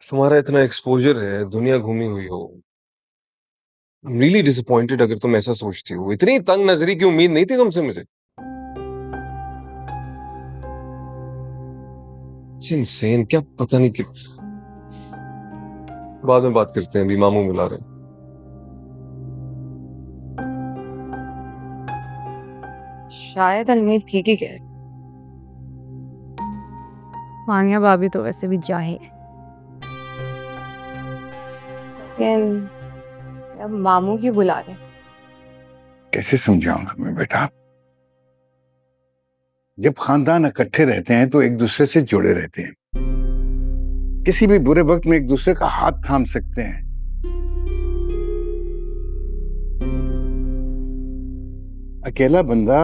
तुम्हारा इतना एक्सपोजर है, दुनिया घूमी हुई हो। रियली डिसअपॉइंटेड अगर तुम ऐसा सोचती हो। इतनी तंग नजरी की उम्मीद नहीं थी तुमसे मुझे। इनसेन, क्या पता नहीं क्यों। बाद में बात करते हैं, अभी मामू बुला रहे हैं। शायद अलमीर ठीक ही कह रही। मानिया भाभी तो वैसे भी जाहिल है, लेकिन अब मामू क्यों बुला रहे? कैसे समझाऊंगा मैं बेटा। जब खानदान इकट्ठे रहते हैं तो एक दूसरे से जुड़े रहते हैं, किसी भी बुरे वक्त में एक दूसरे का हाथ थाम सकते हैं। अकेला बंदा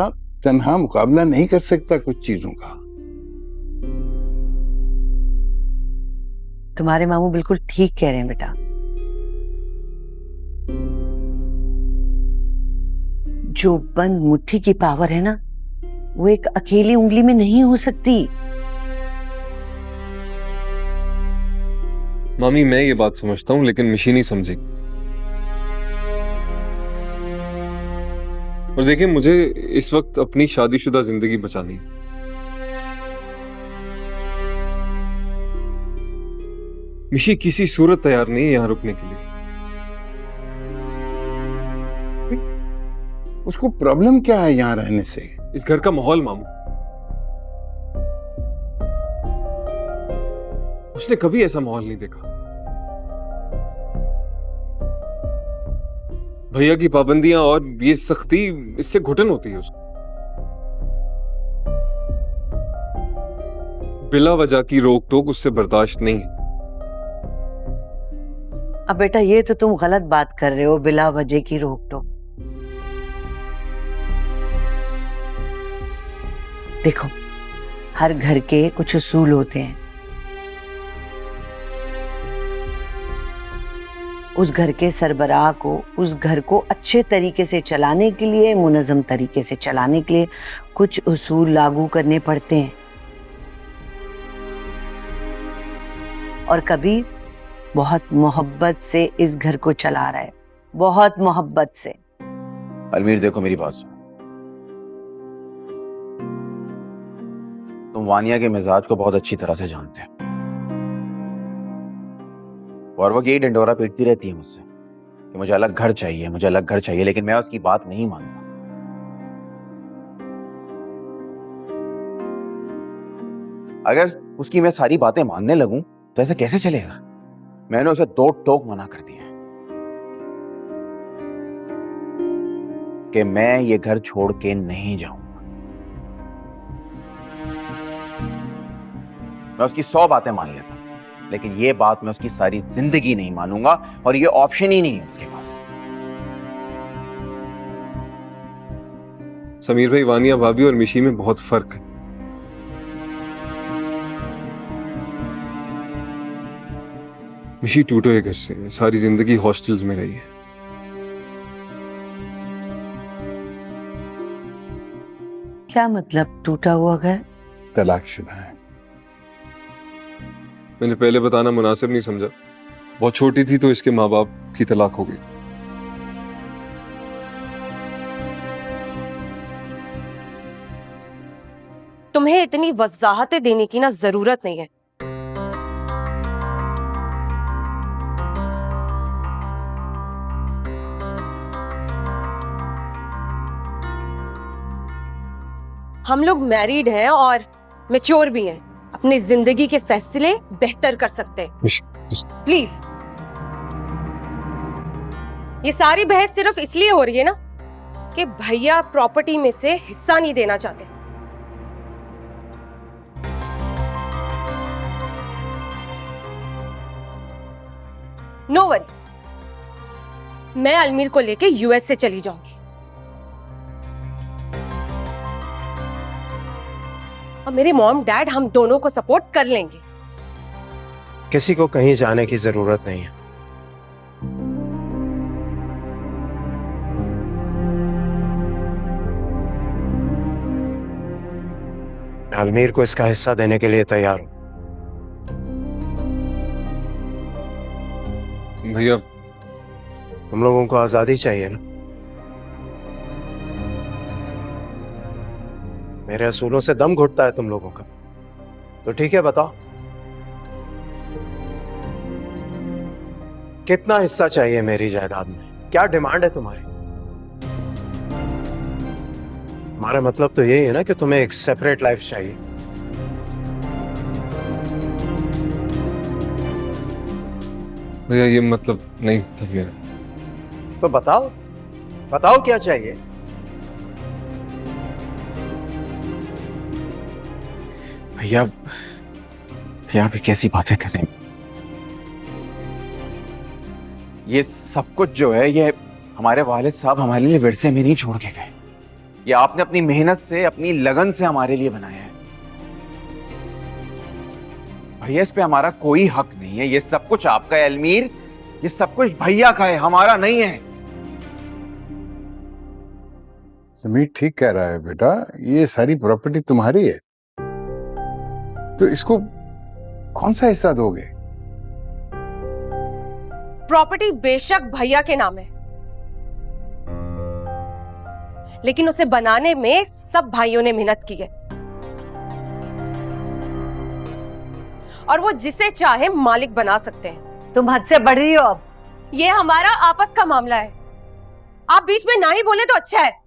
तन्हा मुकाबला नहीं कर सकता कुछ चीजों का। तुम्हारे मामू बिल्कुल ठीक कह रहे हैं बेटा। जो बंद मुट्ठी की पावर है ना, वो एक अकेली उंगली में नहीं हो सकती। मामी, मैं ये बात समझता हूँ, लेकिन मिशी नहीं समझेगी। और देखिए, मुझे इस वक्त अपनी शादीशुदा जिंदगी बचानी है। मिशी किसी सूरत तैयार नहीं है यहाँ रुकने के लिए। उसको प्रॉब्लम क्या है यहाँ रहने से? इस घर का माहौल मामू। उसने कभी ऐसा माहौल नहीं देखा। भैया की पाबंदियां और ये सख्ती, इससे घुटन होती है उसको। बिला वजह की रोक टोक उससे बर्दाश्त नहीं है। अब बेटा, ये तो तुम गलत बात कर रहे हो, बिला वजह की रोक टोक। देखो, हर घर के कुछ उसूल होते हैं। उस घर के सरबराह को उस घर को अच्छे तरीके से चलाने के लिए, मुनज़्ज़म तरीके से चलाने के लिए कुछ उसूल लागू करने पड़ते हैं। और कभी बहुत मोहब्बत से इस घर को चला रहा है, बहुत मोहब्बत से। अलमीर, देखो मेरी बात सुनो। तुम वानिया के मिजाज को बहुत अच्छी तरह से जानते हो, और वो यही डंडोरा पीटती रहती है मुझसे कि मुझे अलग घर चाहिए, मुझे अलग घर चाहिए, लेकिन मैं उसकी बात नहीं मानता। अगर उसकी मैं सारी बातें मानने लगूं तो ऐसे कैसे चलेगा? मैंने उसे दो टोक मना कर दिया कि मैं ये घर छोड़ के नहीं जाऊंगा। मैं उसकी 100 बातें मान लेता हूं, लेकिन ये बात मैं उसकी सारी जिंदगी नहीं मानूंगा, और ये ऑप्शन ही नहीं है उसके पास। समीर भाई, वानिया भाभी और मिशी में बहुत फर्क है। मिशी टूटे हुए घर से सारी जिंदगी हॉस्टल्स में रही है। क्या मतलब टूटा हुआ घर? तलाकशुदा है। मैंने पहले बताना मुनासिब नहीं समझा। बहुत छोटी थी तो इसके माँ बाप की तलाक हो गई। तुम्हें इतनी वजाहतें देने की ना जरूरत नहीं है। हम लोग मैरिड हैं और मैच्योर भी हैं, अपनी जिंदगी के फैसले बेहतर कर सकते हैं। प्लीज, ये सारी बहस सिर्फ इसलिए हो रही है ना कि भैया प्रॉपर्टी में से हिस्सा नहीं देना चाहते। नो वरीज, मैं अलमीर को लेके यूएस से चली जाऊंगी और मेरे मॉम डैड हम दोनों को सपोर्ट कर लेंगे। किसी को कहीं जाने की जरूरत नहीं है। अलमीर को इसका हिस्सा देने के लिए तैयार हूं। भैया तुम लोगों को आजादी चाहिए ना? मेरे असूलों से दम घुटता है तुम लोगों का। तो ठीक है, बताओ कितना हिस्सा चाहिए मेरी जायदाद में? क्या डिमांड है तुम्हारी? हमारा मतलब तो यही है ना कि तुम्हें एक सेपरेट लाइफ चाहिए। भैया ये मतलब नहीं था मेरा। तो बताओ, बताओ क्या चाहिए? भैया भैया अभी कैसी बातें कर रहे हैं? ये सब कुछ जो है ये हमारे वालिद साहब हमारे लिए विरसे में नहीं छोड़ के गए। ये आपने अपनी मेहनत से, अपनी लगन से हमारे लिए बनाया है। भैया इस पे हमारा कोई हक नहीं है। ये सब कुछ आपका है अलमीर, ये सब कुछ भैया का है, हमारा नहीं है। समीर ठीक कह रहा है बेटा, ये सारी प्रॉपर्टी तुम्हारी है, तो इसको कौन सा हिस्सा दोगे? प्रॉपर्टी बेशक भैया के नाम है, लेकिन उसे बनाने में सब भाइयों ने मेहनत की है और वो जिसे चाहे मालिक बना सकते हैं। तुम हद से बढ़ रही हो अब। ये हमारा आपस का मामला है, आप बीच में ना ही बोले तो अच्छा है।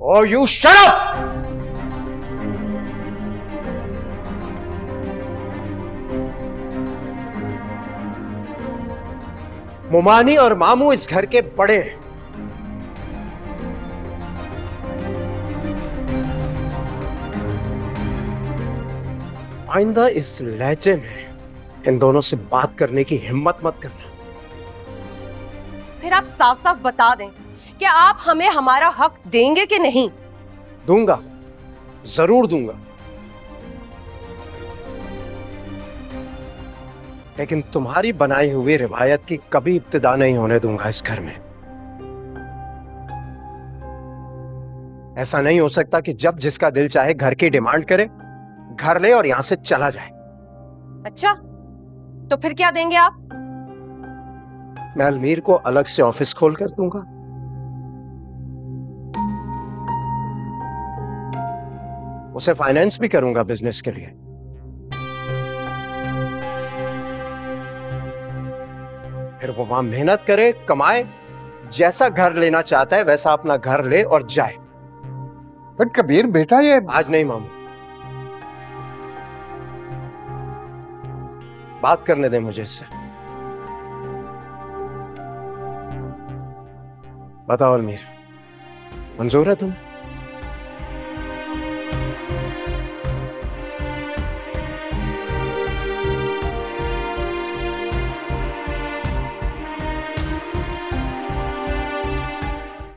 Oh, you shut up! मुमानी और मामू इस घर के बड़े हैं। आइंदा इस लहजे में इन दोनों से बात करने की हिम्मत मत करना। फिर आप साफ साफ बता दें कि आप हमें हमारा हक देंगे कि नहीं। दूंगा, जरूर दूंगा, लेकिन तुम्हारी बनाई हुई रिवायत की कभी इब्तिदा नहीं होने दूंगा इस घर में। ऐसा नहीं हो सकता कि जब जिसका दिल चाहे घर की डिमांड करे, घर ले और यहां से चला जाए। अच्छा, तो फिर क्या देंगे आप? मैं अलमीर को अलग से ऑफिस खोल कर दूंगा। उसे फाइनेंस भी करूंगा बिजनेस के लिए। फिर वो वहां मेहनत करे, कमाए, जैसा घर लेना चाहता है वैसा अपना घर ले और जाए। बट कबीर बेटा, ये आज नहीं मामू, बात करने दे मुझे इससे। बताओ अलमीर, मंजूर है तुम्हें?